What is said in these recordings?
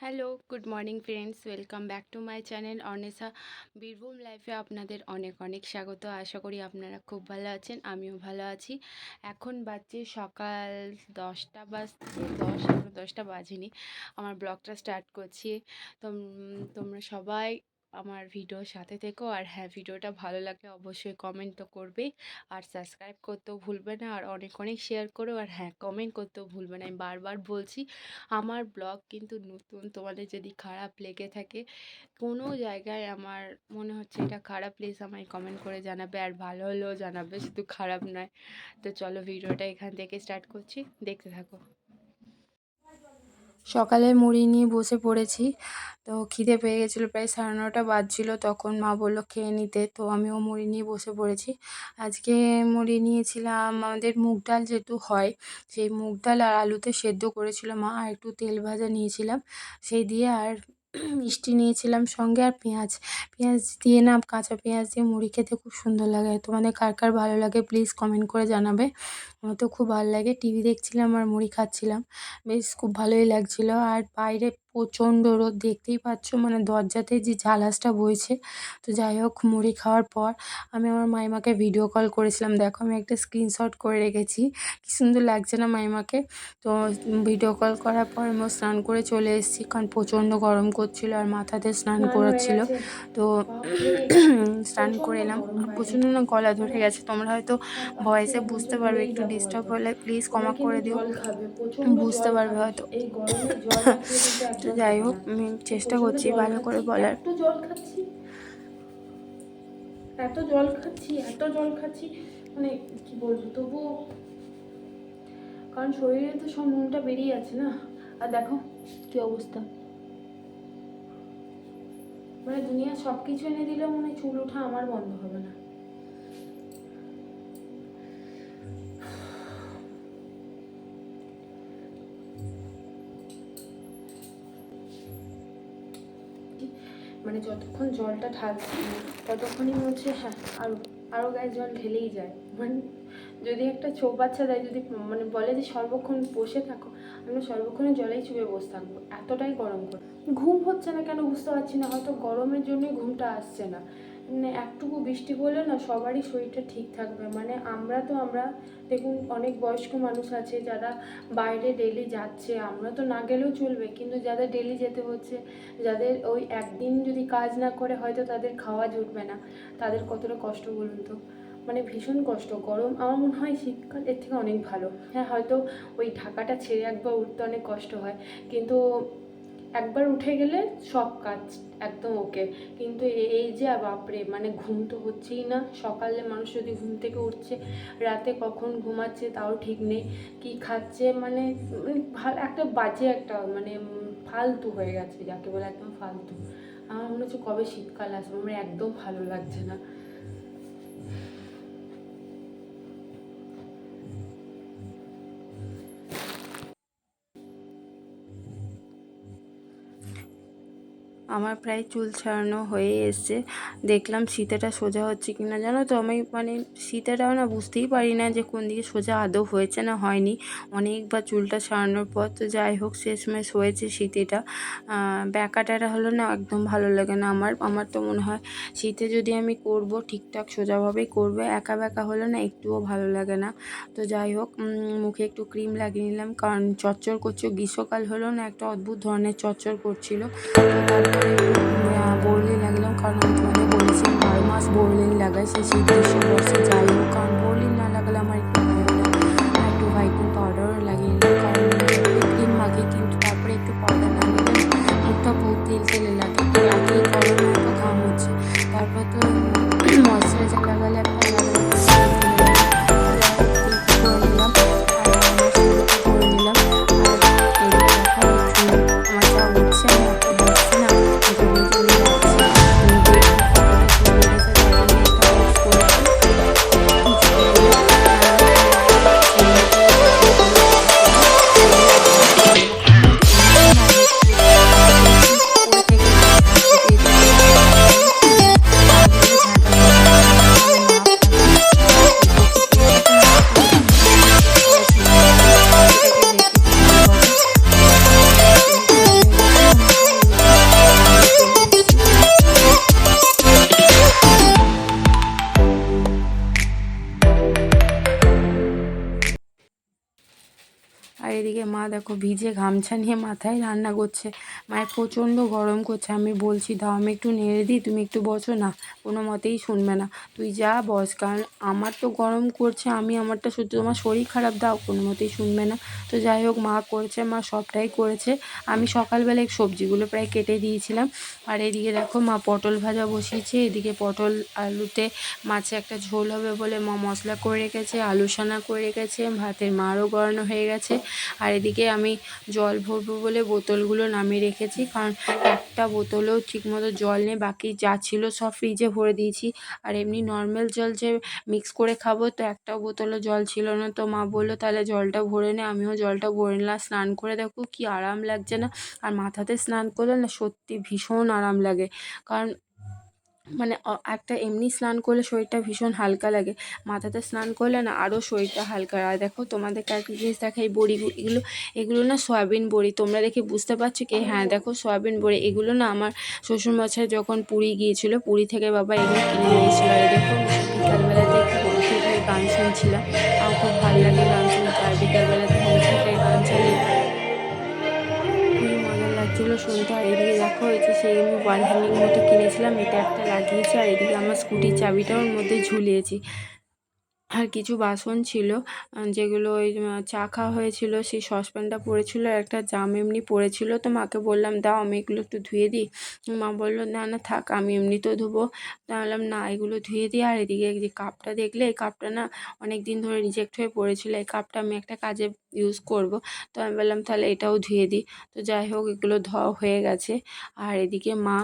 Hello, good morning friends, welcome back to my channel অর্নেসা বীরভূম লাইফে আপনাদের অনেক অনেক স্বাগত। আশা করি আপনারা খুব ভালো আছেন, আমিও ভালো আছি। এখন বাজছে সকাল 10টা বাজছে, 10 বাজেনি। আমার ব্লগটা স্টার্ট করছি। তোমরা সবাই আমার ভিডিওর সাথে থেকো। আর হ্যাঁ, ভিডিওটা ভালো লাগলে অবশ্যই কমেন্ট তো করবেই, আর সাবস্ক্রাইব করতেও ভুলবে না, আর অনেক অনেক শেয়ার করো। আর হ্যাঁ, কমেন্ট করতেও ভুলবে না। আমি বারবার বলছি, আমার ব্লগ কিন্তু নতুন। তোমাদের যদি খারাপ লেগে থাকে, কোনো জায়গায় আমার মনে হচ্ছে এটা খারাপ, প্লিজ আমায় কমেন্ট করে জানাবে, আর ভালো হলেও জানাবে, শুধু খারাপ নয়। তো চলো, ভিডিওটা এখান থেকে স্টার্ট করছি, দেখতে থাকো। সকালে মুড়ি নিয়ে বসে পড়েছি। তো খিদে পেয়ে গেছিলো, প্রায় 9:30 বাজছিলো। তখন মা বললো খেয়ে নিতে, তো আমিও মুড়ি নিয়ে বসে পড়েছি। আজকে মুড়ি নিয়েছিলাম, আমাদের মুগ ডাল যেহেতু হয়, সেই মুগ ডাল আর আলুতে সেদ্ধ করেছিল মা, আর একটু তেল ভাজা নিয়েছিলাম সেই দিয়ে, আর মিষ্টি নিয়েছিলাম সঙ্গে, আর পেঁয়াজ পেঁয়াজ দিয়ে না, কাঁচা পেঁয়াজ দিয়ে মুড়ি খেতে খুব সুন্দর লাগে। তোমাদের কার কার ভালো লাগে প্লিজ কমেন্ট করে জানাবে। আমার তো খুব ভালো লাগে। টিভি দেখছিলাম আর মুড়ি খাচ্ছিলাম, বেশ খুব ভালোই লাগছিলো। আর বাইরে প্রচণ্ড রোদ, দেখতেই পাচ্ছ, মানে দরজাতে যে ঝালাসটা বইছে। তো যাই হোক, মুড়ি খাওয়ার পর আমি আমার মাইমাকে ভিডিও কল করেছিলাম। দেখো, আমি একটা স্ক্রিনশট করে রেখেছি, কী সুন্দর লাগছে না মাইমাকে। তো ভিডিও কল করার পর আমি স্নান করে চলে এসেছি, কারণ প্রচণ্ড গরম করছিল আর মাথাতে স্নান করাচ্ছিল। তো স্নান করে এলাম। প্রচণ্ড না গলা ধরে গেছে, তোমরা হয়তো ভয়েসে বুঝতে পারবে, একটু ডিস্টার্ব হলে প্লিজ ক্ষমা করে দিও, বুঝতে পারবে হয়তো। এই গরমে জল না খেলে কিন্তু তো একদম যাই হবে হোক, না। আমি তো চেষ্টা প্রচণ্ড করছি জল ভালো করে খাচ্ছি, বলার। এত জল খাচ্ছি, এত জল খাচ্ছি, এত জল খাচ্ছি, মানে কি বলবো, তবুও কারণ শরীরে তো সব নুনটা বেরিয়ে আছে না। আর দেখো কি অবস্থা, মানে দুনিয়া সব কিছু এনে দিলেও মনে হয় চুল ওঠা আমার বন্ধ হবে না। মানে যতক্ষণ জলটা ঢালছি ততক্ষণই মনে হচ্ছে হ্যাঁ, আরও আরও গায়ে জল ঢেলেই যায়। মানে যদি একটা ছোট বাচ্চা দেয়, যদি মানে বলে যে সর্বক্ষণ বসে থাকো, আমরা সর্বক্ষণে জলেই চুপে বসে থাকবো, এতটাই গরম করে। ঘুম হচ্ছে না কেন বুঝতে পারছি না, হয়তো গরমের জন্যই ঘুমটা আসছে না। মানে একটুকু বৃষ্টি পড়লে না সবারই শরীরটা ঠিক থাকবে। মানে আমরা দেখুন, অনেক বয়স্ক মানুষ আছে যারা বাইরে ডেলি যাচ্ছে, আমরা তো না গেলেও চলবে, কিন্তু যাদের ডেলি যেতে হচ্ছে, যাদের ওই একদিন যদি কাজ না করে হয়তো তাদের খাওয়া জুটবে না, তাদের কতটা কষ্ট বলুন তো। মানে ভীষণ কষ্ট। গরম আমার মনে হয় শীতকাল এর থেকে অনেক ভালো। হ্যাঁ, হয়তো ওই ঢাকাটা ছেড়ে একবার উঠতে অনেক কষ্ট হয়, কিন্তু একবার উঠে গেলে সব কাজ একদম ওকে। কিন্তু এই যে বাপরে, মানে ঘুম তো হচ্ছেই না। সকালে মানুষ যদি ঘুম থেকে উঠছে, রাতে কখন ঘুমাচ্ছে তাও ঠিক নেই, কি খাচ্ছে, মানে ভালো একটা বাজে একটা, মানে ফালতু হয়ে গেছে, যাকে বলে একদম ফালতু। আমার মনে হচ্ছে কবে শীতকাল আসবে, আমার একদম ভালো লাগছে না। আমার প্রায় চুল ছাড়ানো হয়ে এসছে। দেখলাম শীতেটা সোজা হচ্ছে কি না, জানো তো, আমি মানে শীতেটাও না বুঝতেই পারি না যে কোন দিকে সোজা আদৌ হয়েছে না হয়নি, অনেকবার চুলটা ছাড়ানোর পর। তো যাই হোক, শেষমেশ হয়েছে শীতেটা। ব্যাকাটারা হলো না, একদম ভালো লাগে না আমার তো মনে হয় শীতে যদি আমি করব ঠিকঠাক সোজাভাবেই করবে, একা বেঁকা হলে না একটুও ভালো লাগে না। তো যাই হোক, মুখে একটু ক্রিম লাগিয়ে নিলাম, কারণ চচ্চর করছে। গ্রীষ্মকাল হলো না, একটা অদ্ভুত ধরনের চচ্চর করছিল। তারপরে একটু বোরলিন লাগলাম, কারণ আমি তোমাদের বলেছি 12 মাস বোরলিন লাগাই, সে শীত গ্রীষ্ম বর্ষা যাই হোক, কারণ বোরলিন না লাগালে আমার একটু ভালো লাগে না। আর একটু হোয়াইটেনিং পাউডারও লাগিয়ে নিলাম, কারণ যতই ক্রিম মাখি কিন্তু তারপরে একটু পাউডার না নিলে না মুখটা বহুত তেল তেলে লাগে। তো এতই গরমে এত ঘাম হচ্ছে, তারপর তো ময়শ্চারাইজার লাগালে একটা আলাদা রকম তেল তেলে লাগে। তো যাই হোক, তেলটা করে নিলাম, আর আমার সিঁদুরটা করে নিলাম। আর এদিকে দেখো, আমার চুল আমার যা উঠছে, আমি এত বসছি না, জমে জমে যাচ্ছে। দেখবো কতটা চুল উঠেছে, তার জন্য এটা ওয়াশ করেছি, চুলগুলো মা দেখো ভিজে গামছা নিয়ে মাথায় রান্না করছে। মায়ের প্রচণ্ড গরম করছে। আমি বলছি দাও আমি একটু নেড়ে দিই, তুমি একটু বসো না, কোনো মতেই শুনবে না। তুই যা বস, কারণ আমার তো গরম করছে, আমি আমারটা শুধু, তোমার শরীর খারাপ, দাও, কোনো মতেই শুনবে না। তো যাই হোক মা করেছে, মা সবটাই করেছে। আমি সকালবেলায় সবজিগুলো প্রায় কেটে দিয়েছিলাম। আর এদিকে দেখো মা পটল ভাজা বসিয়েছে। এদিকে পটল আলুতে মাছে একটা ঝোল হবে বলে মা মশলা করে রেখেছে, আলু সানা করে রেখেছে, ভাতের মাড়ও গড়ানো হয়ে গেছে। আর এদিকে আমি জল ভরবো বলে বোতলগুলো নামিয়ে রেখেছি, কারণ একটা বোতলেও ঠিকমতো জল নেই, বাকি যা ছিল সব ফ্রিজে ভরে দিয়েছি। আর এমনি নর্মাল জল যে মিক্স করে খাবো, তো একটা বোতলও জল ছিল না। তো মা বললো তাহলে জলটা ভরে নে। আমিও জলটা ভরে নিলাম। স্নান করে দেখো কি আরাম লাগছে না। আর মাথাতে স্নান করলে না সত্যি ভীষণ আরাম লাগে, কারণ মানে একটা এমনি স্নান করলে শরীরটা ভীষণ হালকা লাগে, মাথাতে স্নান করলে না আরও শরীরটা হালকা। আর দেখো তোমাদেরকে একটা জিনিস দেখাই, বড়ি, এগুলো এগুলো না সয়াবিন বড়ি। তোমরা দেখে বুঝতে পারছো কি? হ্যাঁ দেখো সয়াবিন বড়ি। এগুলো না আমার শ্বশুরমশাই যখন পুরী গিয়েছিলো, পুরী থেকে বাবা এগুলো কিনে নিয়ে এসেছিলো। আর দেখো বিকালবেলাতে একটু হলুদ হয়ে গান শুনছিলাম। আমার খুব ভালো লাগে গান শুনতে। আর বিকালবেলাতে হলুদ হয়ে গান চালিয়ে খুবই মজা লাগছিলো শুনতে। আর এদিকে দেখো এই যে সেই আমি ওয়াল হ্যাঙ্গিং মতো কিনেছিলাম, এটা একটা লাগিয়েছি। আর এদিকে আমার স্কুটির চাবিটাও ওর মধ্যে ঝুলিয়েছি। আর কিছু বাসন ছিল, যেগুলো ওই চা খাওয়া হয়েছিল, সেই সসপ্যানটা পড়েছিল, আর একটা জাম এমনি পড়েছিল। তো মাকে বললাম দাও আমি এগুলো একটু ধুয়ে দিই। মা বললো না না থাক, আমি এমনিতেও ধোবো। তা বললাম না এগুলো ধুয়ে দিই। আর এদিকে যে কাপটা দেখলে, এই কাপটা না অনেক দিন ধরে রিজেক্ট হয়ে পড়েছিল, এই কাপটা আমি একটা কাজে ইউজ করব। তো আমি বললাম তাহলে এটাও ধুয়ে দিই। তো যাই হোক এগুলো ধোয়া হয়ে গেছে। আর এদিকে মা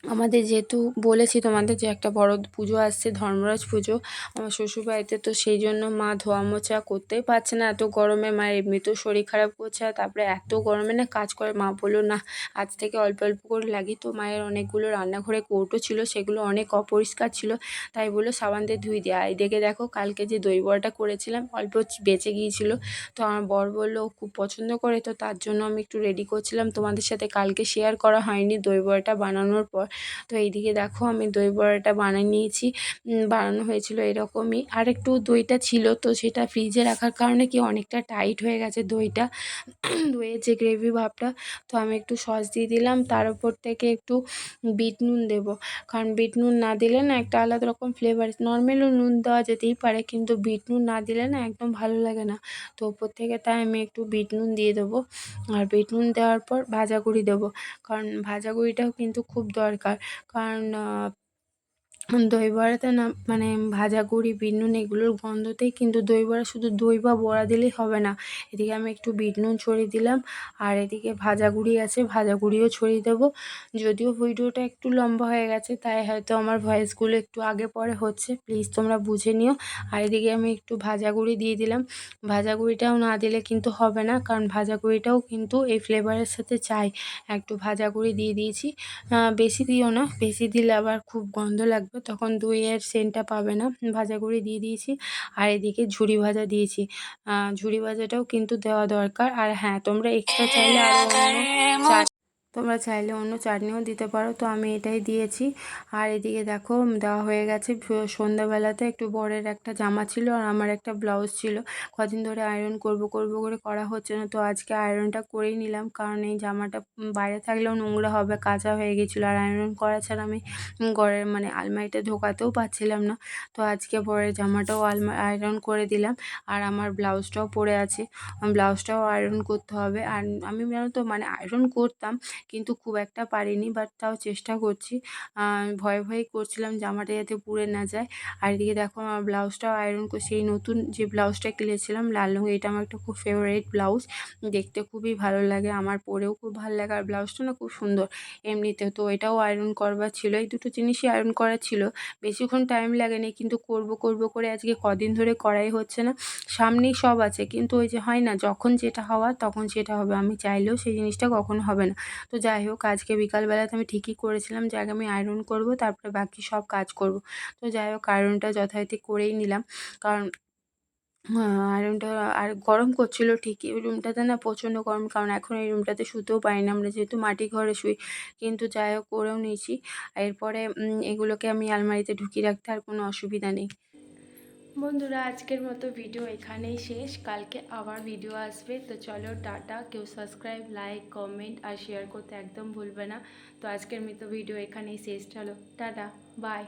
আমাদের যেহেতু বলেছি তোমাদের যে একটা বড় পুজো আসছে, ধর্মরাজ পুজো আমার শ্বশুরবাড়িতে, তো সেই জন্য মা ধোয়া মোছা করতেই পারছে না এত গরমে। মায়ের এমনিতেও শরীর খারাপ করছে, আর তারপরে এত গরমে না কাজ করে। মা বললো না আজ থেকে অল্প অল্প করে লাগি। তো মায়ের অনেকগুলো রান্নাঘরে কৌটো ছিল, সেগুলো অনেক অপরিষ্কার ছিল, তাই বললো সাবান দিয়ে ধুই দেয়। আর এদিকে দেখো কালকে যে দই বড়াটা করেছিলাম অল্প বেঁচে গিয়েছিলো, তো আমার বর বললো ও খুব পছন্দ করে, তো তার জন্য আমি একটু রেডি করছিলাম। তোমাদের সাথে কালকে শেয়ার করা হয়নি দই বড়াটা বানানোর পর। তো এইদিকে দেখো আমি দই বড়াটা বানিয়ে নিয়েছি। বানানো হয়েছিল এরকমই। আর একটু দইটা ছিল, তো সেটা ফ্রিজে রাখার কারণে কি অনেকটা টাইট হয়ে গেছে দইটা, দইয়ের যে গ্রেভি ভাবটা। তো আমি একটু সস দিয়ে দিলাম, তার উপর থেকে একটু বিট নুন দেবো, কারণ বিট নুন না দিলে না একটা আলাদা রকম ফ্লেভার। নর্মালও নুন দেওয়া যেতেই পারে, কিন্তু বিট নুন না দিলে না একদম ভালো লাগে না। তো ওপর থেকে তাই আমি একটু বিট নুন দিয়ে দেবো। আর বিট নুন দেওয়ার পর ভাজা গুঁড়ি দেবো, কারণ ভাজা গুঁড়িটাও কিন্তু খুব দরকার। কারণ দই বড়াতে না মানে ভাজা গুঁড়ি, বিট নুন এগুলোর গন্ধতেই কিন্তু দই বড়া, শুধু দই বা বড়া দিলেই হবে না। এদিকে আমি একটু বিট নুন ছড়িয়ে দিলাম, আর এদিকে ভাজা গুঁড়ি আছে, ভাজা গুঁড়িও ছড়িয়ে দেবো। যদিও ভিডিওটা একটু লম্বা হয়ে গেছে, তাই হয়তো আমার ভয়েসগুলো একটু আগে পরে হচ্ছে, প্লিজ তোমরা বুঝে নিও। আর এদিকে আমি একটু ভাজা গুঁড়ি দিয়ে দিলাম। ভাজা গুঁড়িটাও না দিলে কিন্তু হবে না, কারণ ভাজা গুঁড়িটাও কিন্তু এই ফ্লেভারের সাথে চাই। একটু ভাজা গুঁড়ি দিয়ে দিয়েছি, বেশি দিও না, বেশি দিলে আবার খুব গন্ধ লাগবে, তখন দইয়ের সেন্টটা পাবে না। ভাজা গুঁড়ি দিয়ে দিয়েছি। আর এদিকে ঝুরি ভাজা দিয়েছি, ঝুরি ভাজাটাও কিন্তু দেওয়া দরকার। আর হ্যাঁ তোমরা এক্সট্রা চাইলে আরও অন্য তোমরা চাইলে অন্য চাটনিও দিতে পারো, তো আমি এটাই দিয়েছি। আর এদিকে দেখো দেওয়া হয়ে গেছে। সন্ধ্যাবেলাতে একটু বরের একটা জামা ছিল, আর আমার একটা ব্লাউজ ছিল। কদিন ধরে আয়রন করব করব করে করা হচ্ছে না, তো আজকে আয়রনটা করেই নিলাম, কারণ এই জামাটা বাইরে থাকলেও নোংরা হবে, কাঁচা হয়ে গেছিলো। আর আয়রন করা ছাড়া আমি ঘরের মানে আলমারিতে ঢোকাতেও পারছিলাম না। তো আজকে বরের জামাটাও আয়রন করে দিলাম। আর আমার ব্লাউজটাও পরে আছে, ব্লাউজটাও আয়রন করতে হবে। আর আমি জানো তো মানে আয়রন করতাম, কিন্তু খুব একটা পারিনি, বাট তাও চেষ্টা করছি। ভয়ে ভয়েই করছিলাম জামাটা যাতে পুড়ে না যায়। আর এদিকে দেখো আমার ব্লাউজটাও আয়রন করছি। এই নতুন যে ব্লাউজটা কিনেছিলাম লাল রঙের, এটা আমার একটা খুব ফেভারিট ব্লাউজ, দেখতে খুবই ভালো লাগে, আমার পরেও খুব ভালো লাগে। আর ব্লাউজটা না খুব সুন্দর এমনিতে, তো এটাও আয়রন করবার ছিল। এই দুটো জিনিসই আয়রন করা ছিল, বেশিক্ষণ টাইম লাগেনি, কিন্তু করব করব করে আজকে কদিন ধরে করাই হচ্ছে না। সামনেই সব আছে, কিন্তু ওই যে হয় না, যখন যেটা হওয়ার তখন সেটা হবে, আমি চাইলেও সেই জিনিসটা কখনো হবে না। তো যাই হোক আজকে বিকালবেলাতে আমি ঠিকই করেছিলাম যে আগে আমি আয়রন করব, তারপরে বাকি সব কাজ করব। তো যাই হোক আয়রনটা যথারীতি করেই নিলাম, কারণ আয়রনটা আর গরম করছিল ঠিকই, ওই রুমটাতে না প্রচণ্ড গরম, কারণ এখন এই রুমটাতে শুতেও পারি না, আমরা যেহেতু মাটি ঘরে শুই। কিন্তু যাই হোক করেও নিয়েছি। এরপরে এগুলোকে আমি আলমারিতে ঢুকিয়ে রাখতে আর কোনো অসুবিধা নেই। বন্ধুরা আজকের মতো ভিডিও এখানেই শেষ, কালকে আবার ভিডিও আসবে। তো চলো টাটা, কেউ সাবস্ক্রাইব, লাইক, কমেন্ট আর শেয়ার করতে একদম ভুলবে না। তো আজকের মতো ভিডিও এখানেই শেষ, চলো টাটা, বাই।